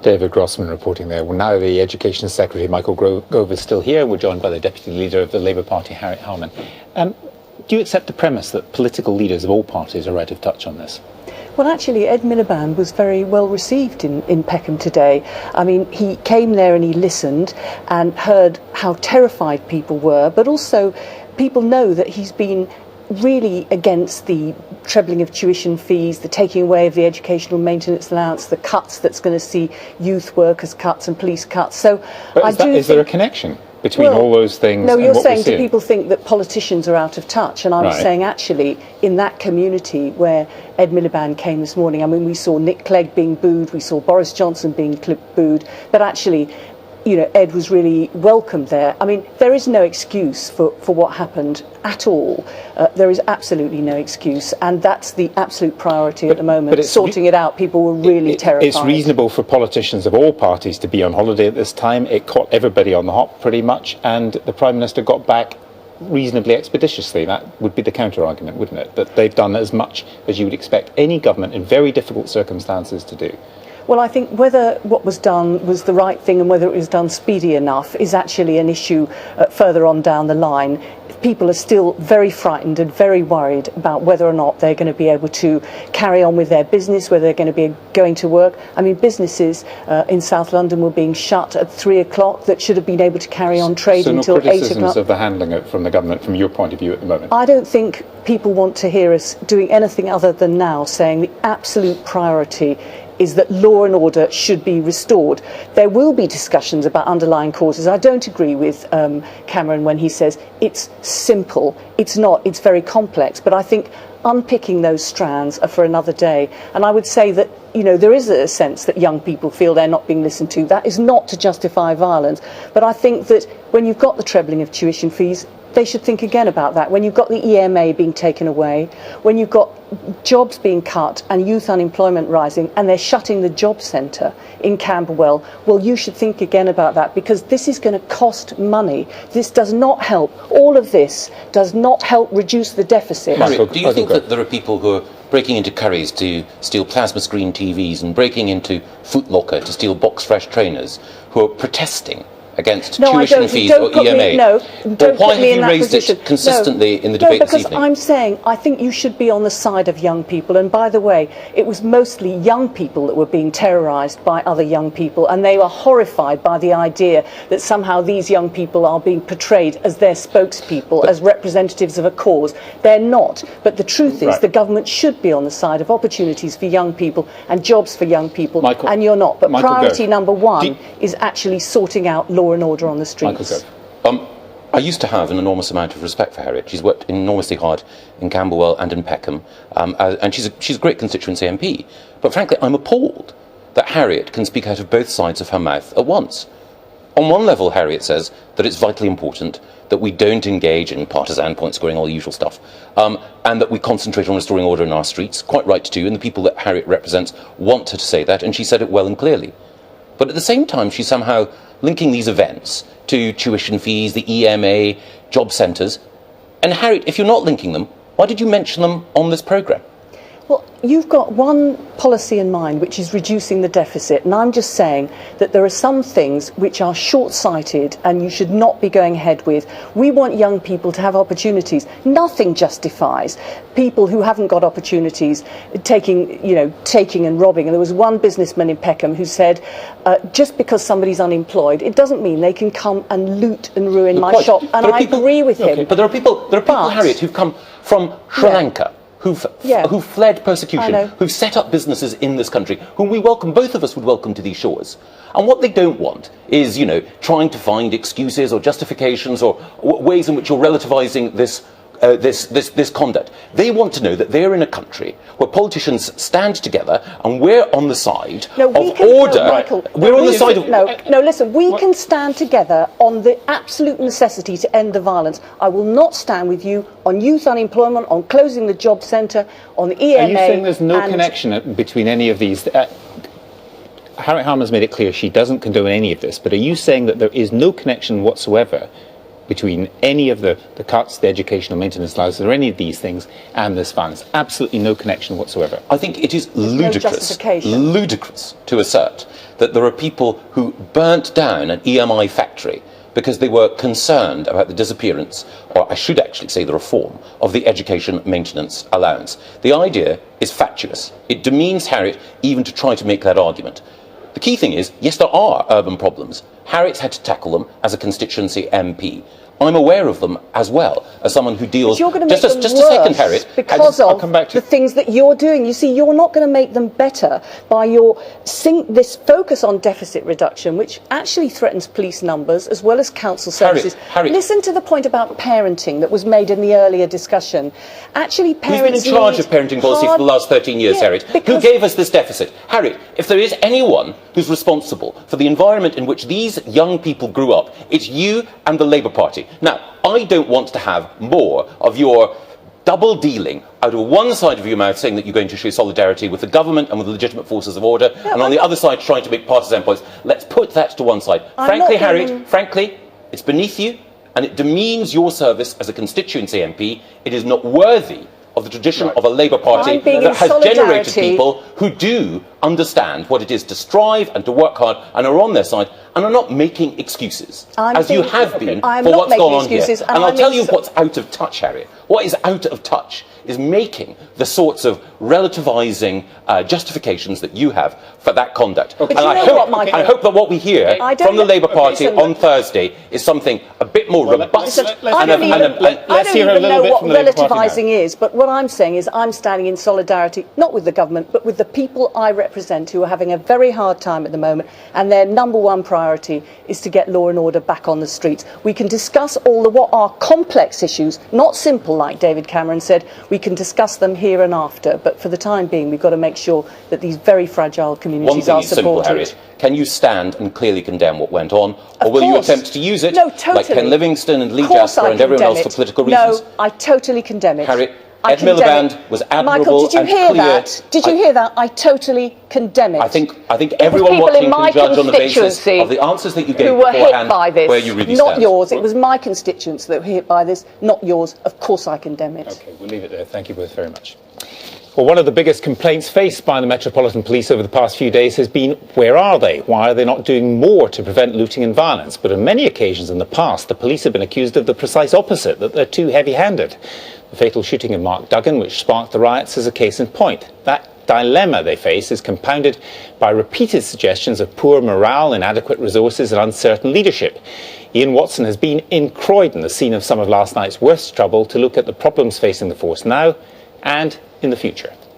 David Grossman reporting there. Well, now the Education Secretary, Michael Gove, is still here. We're joined by the Deputy Leader of the Labour Party, Harriet Harman. Do you accept the premise that political leaders of all parties are out of touch on this? Well, actually, Ed Miliband was very well received in Peckham today. I mean, he came there and he listened and heard how terrified people were, but also people know that he's been really against the trebling of tuition fees, the taking away of the educational maintenance allowance, the cuts that's going to see youth workers cuts and police cuts. So, is there a connection between all those things? No, and you're what saying do people think that politicians are out of touch? And I was saying, actually, in that community where Ed Miliband came this morning, I mean, we saw Nick Clegg being booed, we saw Boris Johnson being booed, but actually, you know, Ed was really welcomed there. I mean, there is no excuse for what happened at all. There is absolutely no excuse, and that's the absolute priority at the moment. But sorting it out, people were really terrified. It's reasonable for politicians of all parties to be on holiday at this time. It caught everybody on the hop pretty much, and the Prime Minister got back reasonably expeditiously. That would be the counter-argument, wouldn't it? That they've done as much as you would expect any government in very difficult circumstances to do. Well, I think whether what was done was the right thing and whether it was done speedy enough is actually an issue further on down the line. People are still very frightened and very worried about whether or not they're going to be able to carry on with their business, whether they're going to be going to work. I mean, businesses in South London were being shut at 3 o'clock that should have been able to carry on trading until 8 o'clock. So no criticisms of the handling from the government from your point of view at the moment? I don't think people want to hear us doing anything other than now saying the absolute priority is that law and order should be restored. There will be discussions about underlying causes. I don't agree with Cameron when he says it's simple. It's not. It's very complex. But I think unpicking those strands are for another day. And I would say that, you know, there is a sense that young people feel they're not being listened to. That is not to justify violence. But I think that when you've got the trebling of tuition fees, they should think again about that. When you've got the EMA being taken away, when you've got jobs being cut and youth unemployment rising, and they're shutting the job centre in Camberwell, well, you should think again about that, because this is going to cost money. This does not help. All of this does not help reduce the deficit. Do you think that there are people who are breaking into Currys to steal plasma screen TVs and breaking into Foot Locker to steal box fresh trainers who are protesting against tuition fees or EMA? Why have you raised it consistently in the debate this evening? Because I'm saying I think you should be on the side of young people. And by the way, it was mostly young people that were being terrorised by other young people, and they were horrified by the idea that somehow these young people are being portrayed as their spokespeople, as representatives of a cause. They're not. But the truth is the government should be on the side of opportunities for young people and jobs for young people, and you're not. But priority number one is actually sorting out law and order on the streets. I used to have an enormous amount of respect for Harriet. She's worked enormously hard in Camberwell and in Peckham, and she's a great constituency MP. But frankly, I'm appalled that Harriet can speak out of both sides of her mouth at once. On one level, Harriet says that it's vitally important that we don't engage in partisan point scoring, all the usual stuff, and that we concentrate on restoring order in our streets. Quite right too, and the people that Harriet represents want her to say that, and she said it well and clearly. But at the same time, she's somehow linking these events to tuition fees, the EMA, job centres. And Harriet, if you're not linking them, why did you mention them on this programme? Well, you've got one policy in mind, which is reducing the deficit, and I'm just saying that there are some things which are short-sighted and you should not be going ahead with. We want young people to have opportunities. Nothing justifies people who haven't got opportunities taking and robbing. And there was one businessman in Peckham who said, just because somebody's unemployed, it doesn't mean they can come and loot and ruin my shop. And I agree with him. But there are people, Harriet, who've come from Sri Lanka, who've fled persecution, who've set up businesses in this country, whom we welcome, both of us would welcome to these shores. And what they don't want is, trying to find excuses or justifications or ways in which you're relativising this conduct. They want to know that they're in a country where politicians stand together and we're on the side of order. Listen, we can stand together on the absolute necessity to end the violence. I will not stand with you on youth unemployment, on closing the job centre, on the EMA. Are you saying there's no connection between any of these? Harriet Harman's made it clear she doesn't condone any of this, but are you saying that there is no connection whatsoever between any of the cuts, the educational maintenance allowances, or any of these things, and this violence. Absolutely no connection whatsoever. I think it is no justification. ludicrous to assert that there are people who burnt down an EMI factory because they were concerned about the disappearance, or I should actually say the reform, of the education maintenance allowance. The idea is fatuous. It demeans Harriet even to try to make that argument. The key thing is, yes, there are urban problems. Harriet's had to tackle them as a constituency MP. I'm aware of them as well, as someone who deals... But you're going to make just them a worse second, Harriet. because I'll of come back to the things that you're doing. You see, you're not going to make them better by this focus on deficit reduction, which actually threatens police numbers as well as council services. Harriet. Listen to the point about parenting that was made in the earlier discussion. Actually, parents Who's been in charge of parenting policy for the last 13 years, Harriet? Who gave us this deficit? Harriet, if there is anyone who's responsible for the environment in which these young people grew up, it's you and the Labour Party. Now, I don't want to have more of your double dealing out of one side of your mouth saying that you're going to show solidarity with the government and with the legitimate forces of order, and on the other side trying to make partisan points. Let's put that to one side. Frankly, Harriet, frankly, it's beneath you and it demeans your service as a constituency MP. It is not worthy of the tradition of a Labour Party that has generated people who do understand what it is to strive and to work hard and are on their side and are not making excuses, as you have been for what's gone on here. And I'll tell you what's out of touch, Harriet. What is out of touch is making the sorts of relativising justifications that you have for that conduct. Okay. And I hope that what we hear from the Labour Party on Thursday is something a bit more robust. I don't even know what relativising is, but what I'm saying is I'm standing in solidarity, not with the government, but with the people I represent who are having a very hard time at the moment, and their number one priority is to get law and order back on the streets. We can discuss what are complex issues, not simple, like David Cameron said. We can discuss them here and after, but for the time being, we've got to make sure that these very fragile communities are supported. One thing is simple, Harriet. Can you stand and clearly condemn what went on, or will you attempt to use it, like Ken Livingstone and Lee Jasper and everyone else, for political reasons? No, I totally condemn it. Harriet, Ed Miliband was admirable. Michael, did you hear that? Did you hear that? I totally condemn it. I think everyone watching can judge on the basis of the answers that you gave beforehand, where you really stand. Not yours. It was my constituents that were hit by this, not yours. Of course I condemn it. OK, we'll leave it there. Thank you both very much. Well, one of the biggest complaints faced by the Metropolitan Police over the past few days has been, where are they? Why are they not doing more to prevent looting and violence? But on many occasions in the past, the police have been accused of the precise opposite, that they're too heavy-handed. The fatal shooting of Mark Duggan, which sparked the riots, is a case in point. That dilemma they face is compounded by repeated suggestions of poor morale, inadequate resources and uncertain leadership. Ian Watson has been in Croydon, the scene of some of last night's worst trouble, to look at the problems facing the force now and in the future.